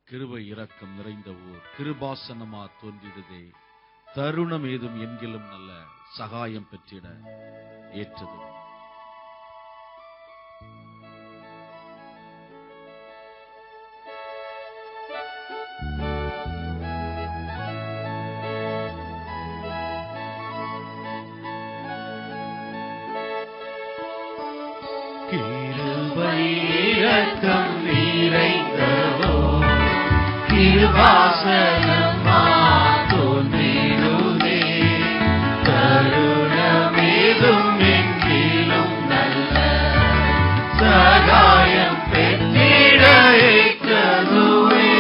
கிருபை இரக்கம் நிறைந்த ஊர் கிருபாசனமா தோன்றிடுதே. தருணம் ஏதும் என்கிலும் நல்ல சகாயம் பெற்றிட ஏற்றது. கிருபை இரக்கம் நிறைந்தவோ கிருபாசனமா தோன்றிடுதே. தருணமேதும் எங்கிலும் நல்ல சகாயம் பெற்றிட ஏற்றதுவே.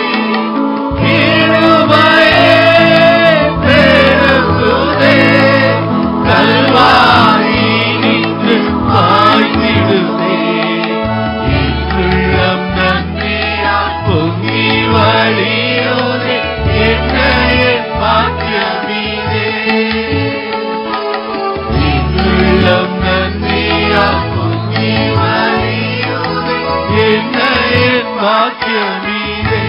கிருபையே பெருகுதே, கல்வாரி நின்று பாய்ந்திடுதே. உள்ளம் நன்றியால் பொங்கி வழியோதே, என்னையே பாக்கியமீதே. உள்ளம் நன்றியால் பொங்கி வழியோதே, என்னையே பாக்கியமீதே.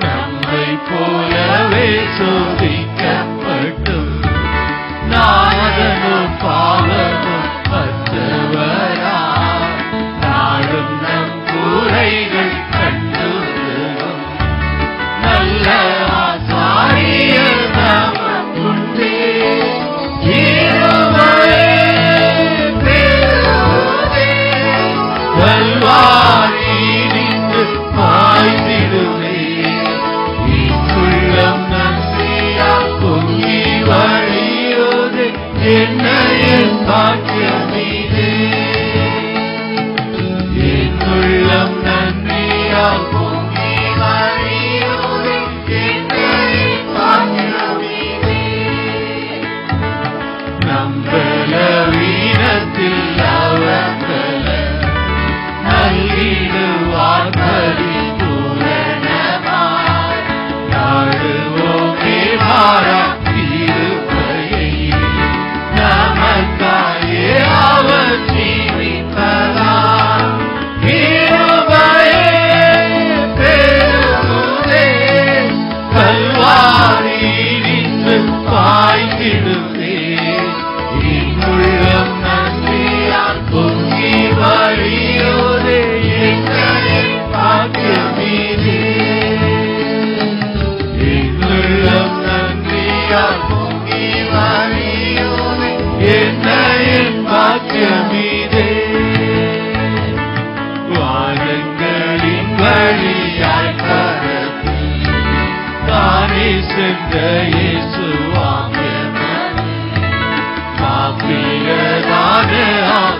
நம்மை போலவே சோதிக்கப்பட்டும் நாதனும் பாவமும் பற்றவரா. நாடும் நம் குறைகள் கண்டுகொள்ளும் நல்ல ஆசாரியர் நமக்குண்டே. கிருபையே பெருகுதே, கல்வாரி நின்று பாய்ந்திடுதே. உள்ளம் நன்றியால் பொங்கி வழியோதே, என்னையே பாக்கியமீதே. உள்ளம் நன்றியால் பொங்கி வழியோதே, என்னையே பாக்கியமீதே. நம்பலவீனத்தில் அவர்கள நல்கிடுவார் பரிபூரணமாய். நாடுவோமே மாறா கிருபையை, நமக்காயே அவர் ஜீவித்ததார். கிருபையே பெருகுதே, கல்வாரி நின்று பாய்ந்திடுதே. உள்ளம் நன்றியால் பொங்கி வழியோதே, என்னையே பாக்கியமீதே. உள்ளம் நன்றியால் பொங்கி வழியோதே, என்னையே பாக்கியமீதே. வானங்களின் வழியாய் பரப்பி தானே சென்ற இயேசு வாங்கிய பாப்பியதான